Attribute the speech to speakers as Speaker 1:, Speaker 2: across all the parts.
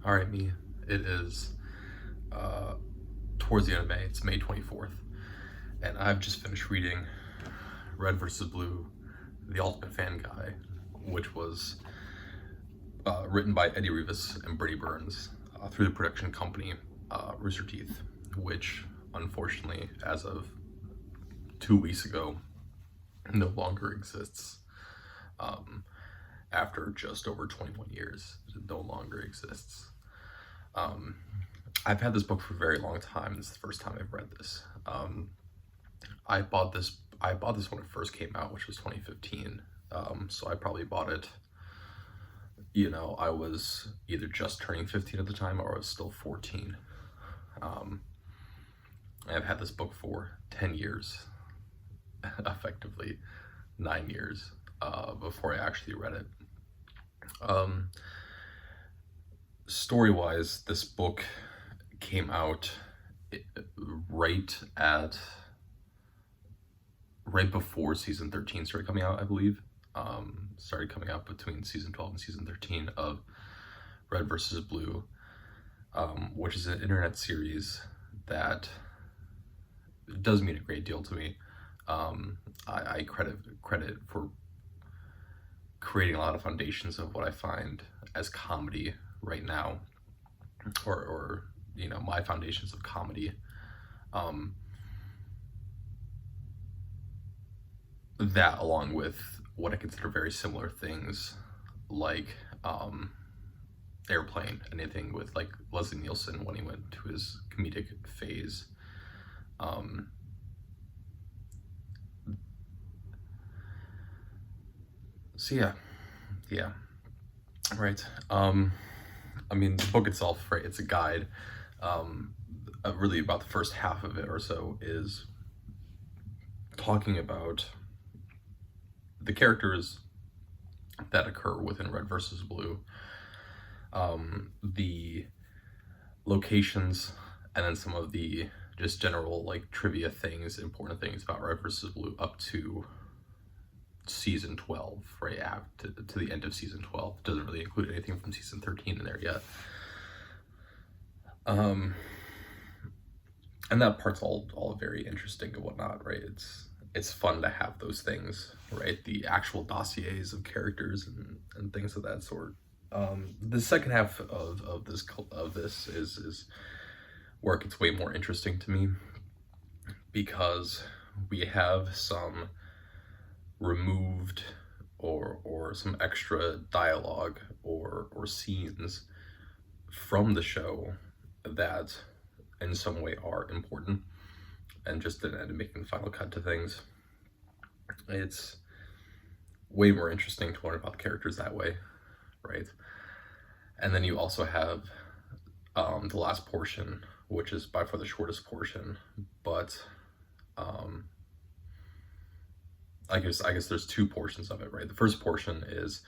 Speaker 1: All right, me. It is towards the end of May. It's May 24th, and I've just finished reading Red versus Blue, The Ultimate Fan Guy, which was written by Eddy Rivas and Burnie through the production company Rooster Teeth, which unfortunately, as of 2 weeks ago, no longer exists. After just over 21 years, it no longer exists. I've had this book for a very long time. This is the first time I've read this. I bought this when it first came out, which was 2015. So I probably bought it, I was either just turning 15 at the time or I was still 14. I've had this book for 10 years, effectively 9 years, before I actually read it. Story-wise, this book came out right before season 13 started coming out, I believe. Started coming out between season 12 and season 13 of Red versus Blue, which is an internet series that does mean a great deal to me. I credit for creating a lot of foundations of what I find as comedy right now, or my foundations of comedy. That, along with what I consider very similar things like Airplane, anything with like Leslie Nielsen when he went to his comedic phase. So yeah, right. I mean, the book itself, right? It's a guide. Really, about the first half of it or so is talking about the characters that occur within Red versus Blue, the locations, and then some of the just general like trivia things, important things about Red versus Blue up to season 12, right after to the end of season 12. Doesn't really include anything from season 13 in there yet. And that part's all very interesting and whatnot, right? It's fun to have those things, right? The actual dossiers of characters and things of that sort. The second half of this is where it gets way more interesting to me, because we have some removed or some extra dialogue or scenes from the show that in some way are important and just didn't end up making the final cut to things. It's way more interesting to learn about the characters that way, right? And then you also have the last portion, which is by far the shortest portion, but I guess there's two portions of it, right? The first portion is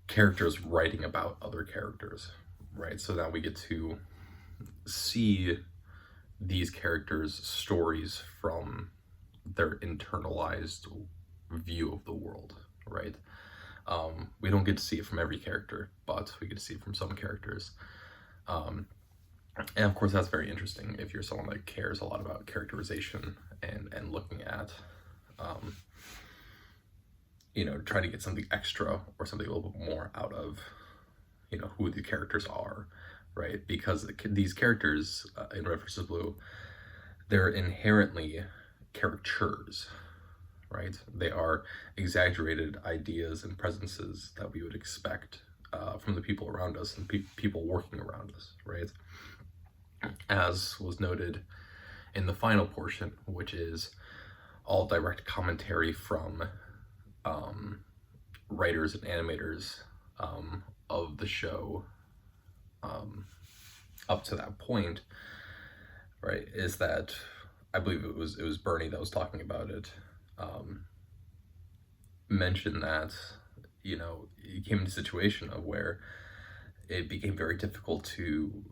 Speaker 1: characters writing about other characters, right? So now we get to see these characters' stories from their internalized view of the world, right? We don't get to see it from every character, but we get to see it from some characters. And of course, that's very interesting if you're someone that cares a lot about characterization and looking at, trying to get something extra or something a little bit more out of, who the characters are, right? Because these characters in Red vs. Blue, they're inherently caricatures, right? They are exaggerated ideas and presences that we would expect from the people around us and people working around us, right? As was noted in the final portion, which is all direct commentary from writers and animators of the show up to that point, right, is that I believe it was Burnie that was talking about it, mentioned that it came into a situation of where it became very difficult to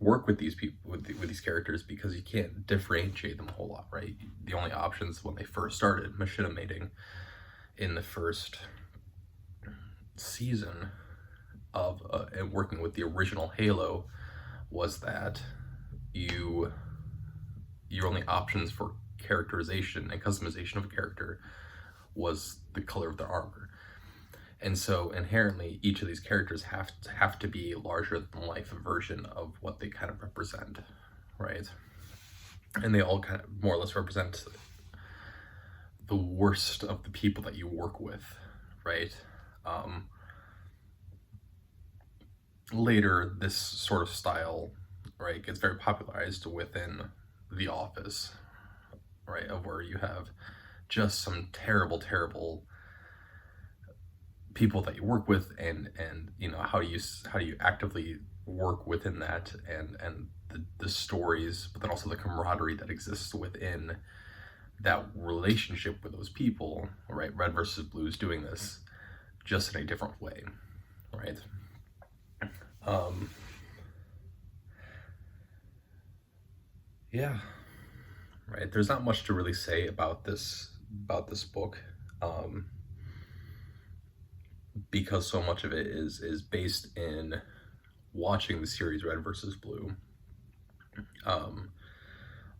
Speaker 1: work with these people, with these characters, because you can't differentiate them a whole lot, right? The only options when they first started machinimating in the first season of and working with the original Halo was that your only options for characterization and customization of a character was the color of their armor. And so inherently, each of these characters have to be a larger than life version of what they kind of represent, right? And they all kind of more or less represent the worst of the people that you work with, right? Later, this sort of style, right, gets very popularized within The Office, right, of where you have just some terrible people that you work with, and you know, how do you actively work within that, and the stories, but then also the camaraderie that exists within that relationship with those people, right? Red versus Blue is doing this just in a different way, right? Yeah, right. There's not much to really say about this book, because so much of it is based in watching the series Red versus Blue,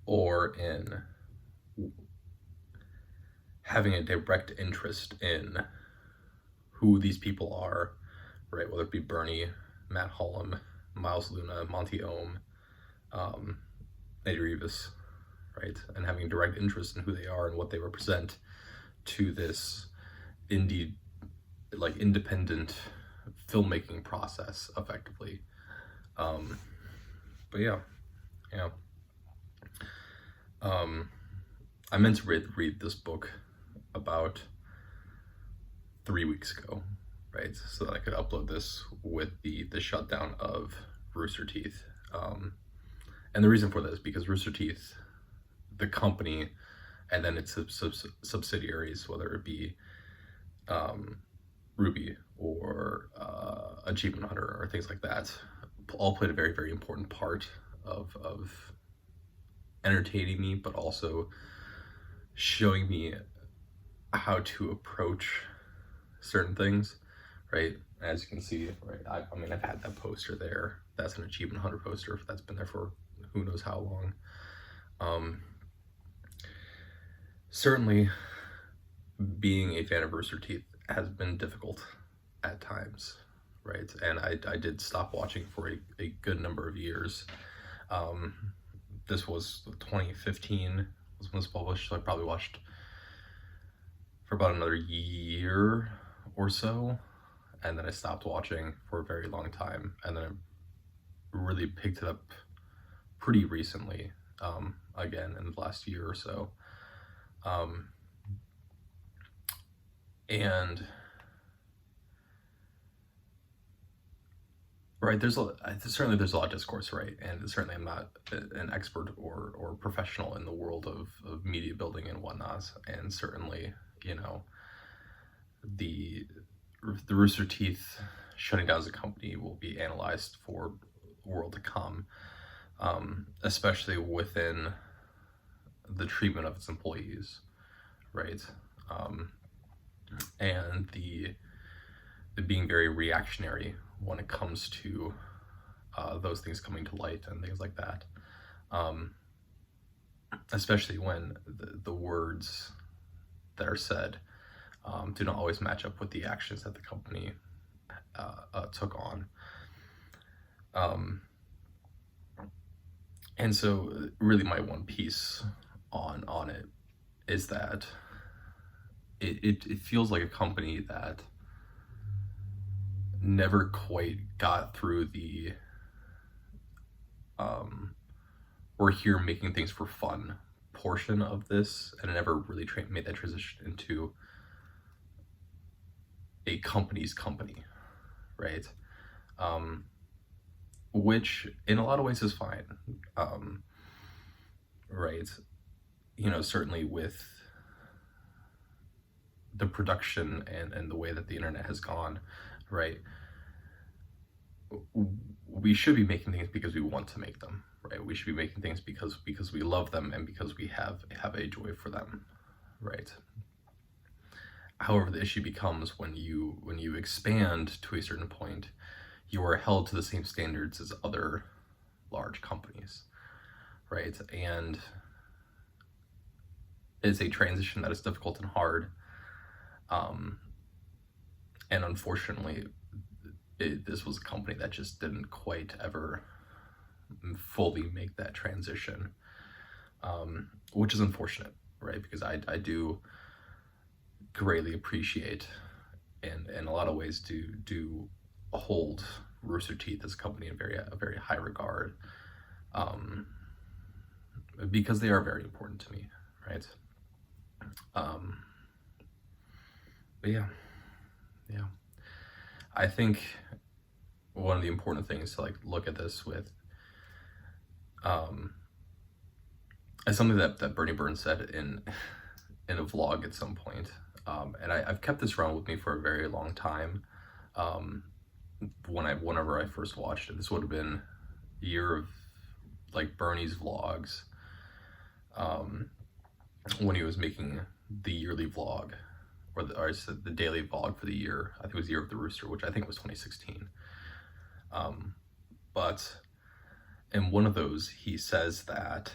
Speaker 1: or in having a direct interest in who these people are, right? Whether it be Burnie, Matt Hollum, Miles Luna, Monty Ohm, Eddy Rivas, right? And having direct interest in who they are and what they represent to this independent filmmaking process, effectively. But yeah. I meant to read this book about 3 weeks ago, right? So that I could upload this with the shutdown of Rooster Teeth. And the reason for that is because Rooster Teeth, the company, and then its subsidiaries, whether it be Ruby or Achievement Hunter or things like that, all played a very, very important part of entertaining me, but also showing me how to approach certain things, right? As you can see, right, I mean, I've had that poster there. That's an Achievement Hunter poster that's been there for who knows how long. Certainly, being a fan of Rooster Teeth has been difficult at times, right? And I did stop watching for a good number of years. This was 2015 was when it was published, so I probably watched for about another year or so, and then I stopped watching for a very long time, and then I really picked it up pretty recently, again in the last year or so. And right, there's a lot of discourse, right? And certainly I'm not an expert or professional in the world of media building and whatnot. And certainly, you know, the Rooster Teeth shutting down as a company will be analyzed for the world to come, especially within the treatment of its employees, right? And the being very reactionary when it comes to those things coming to light and things like that, especially when the words that are said do not always match up with the actions that the company took on. And so really my one piece on it is that it feels like a company that never quite got through the we're here making things for fun portion of this, and it never really made that transition into a company's company, right? Which in a lot of ways is fine, right? You know, certainly with the production and the way that the internet has gone, right? We should be making things because we want to make them, right? We should be making things because we love them and because we have a joy for them, right? However, the issue becomes when you expand to a certain point you are held to the same standards as other large companies, right? And it's a transition that is difficult and hard. And unfortunately, this was a company that just didn't quite ever fully make that transition, which is unfortunate, right? Because I do greatly appreciate, and in a lot of ways do hold Rooster Teeth as a company in a very high regard, because they are very important to me, right? But yeah, I think one of the important things to like look at this with, as something that Burnie Burns said in a vlog at some point, and I've kept this around with me for a very long time. Whenever I first watched it, this would have been a year of like Burnie's vlogs, when he was making the yearly vlog, or the daily vlog for the year. I think it was Year of the Rooster, which I think was 2016. But in one of those, he says that,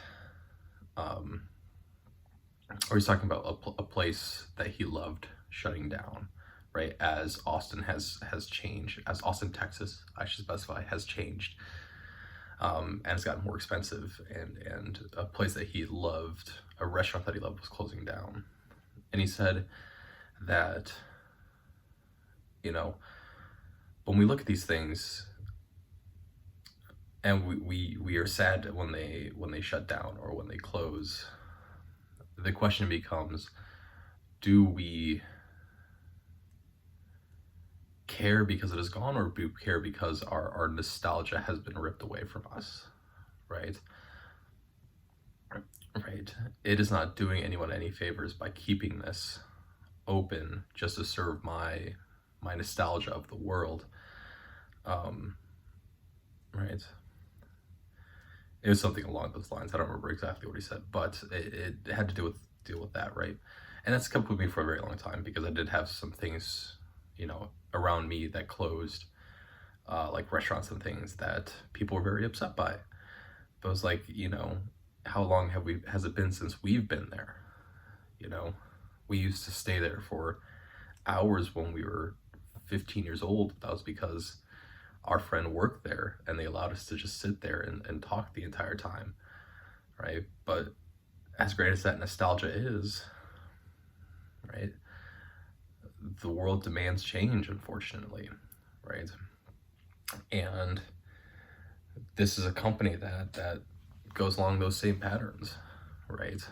Speaker 1: or he's talking about a place that he loved shutting down, right? As Austin has changed, as Austin, Texas, I should specify, has changed, and it's gotten more expensive, and a place that he loved, a restaurant that he loved, was closing down. And he said that, you know, when we look at these things, and we are sad when they shut down or when they close, the question becomes, do we care because it is gone, or do we care because our nostalgia has been ripped away from us, right? Right. It is not doing anyone any favors by keeping this open just to serve my nostalgia of the world. Right. It was something along those lines. I don't remember exactly what he said, but it had to deal with that, right? And that's kept with me for a very long time, because I did have some things, you know, around me that closed, like restaurants and things that people were very upset by. But it was like, you know, how long has it been since we've been there? You know, we used to stay there for hours when we were 15 years old. That was because our friend worked there and they allowed us to just sit there and talk the entire time, right? But as great as that nostalgia is, right, the world demands change, unfortunately, right? And this is a company that goes along those same patterns, right?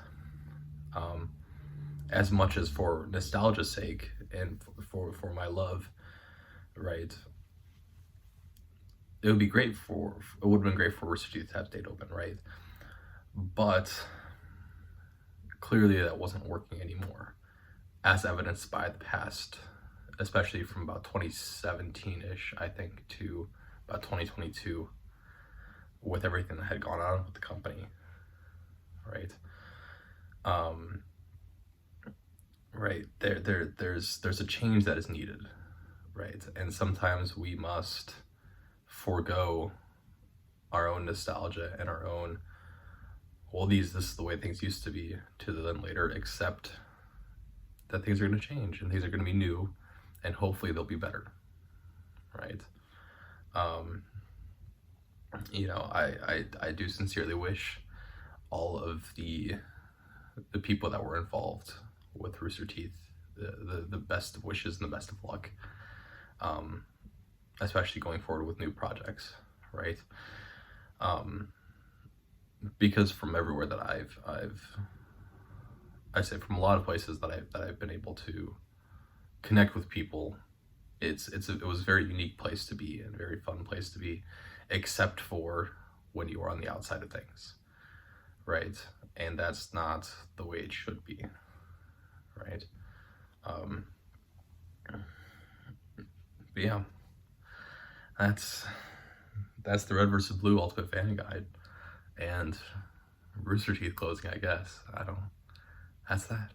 Speaker 1: As much as for nostalgia's sake and for my love, right? It would have been great for Rooster Teeth to have stayed open, right? But clearly that wasn't working anymore, as evidenced by the past, especially from about 2017-ish, I think, to about 2022, with everything that had gone on with the company, right? Right, there's a change that is needed, right? And sometimes we must forego our own nostalgia and our own, well, this is the way things used to be, to then later accept that things are going to change and things are going to be new, and hopefully they'll be better, right? You know, I do sincerely wish all of the people that were involved with Rooster Teeth the best of wishes and the best of luck, especially going forward with new projects, right? Because from everywhere that I say from a lot of places that I've been able to connect with people, it was a very unique place to be and a very fun place to be, except for when you are on the outside of things, right? And that's not the way it should be, right? But yeah, that's the Red versus Blue Ultimate Fan Guide, and Rooster Teeth closing, I guess. That's that.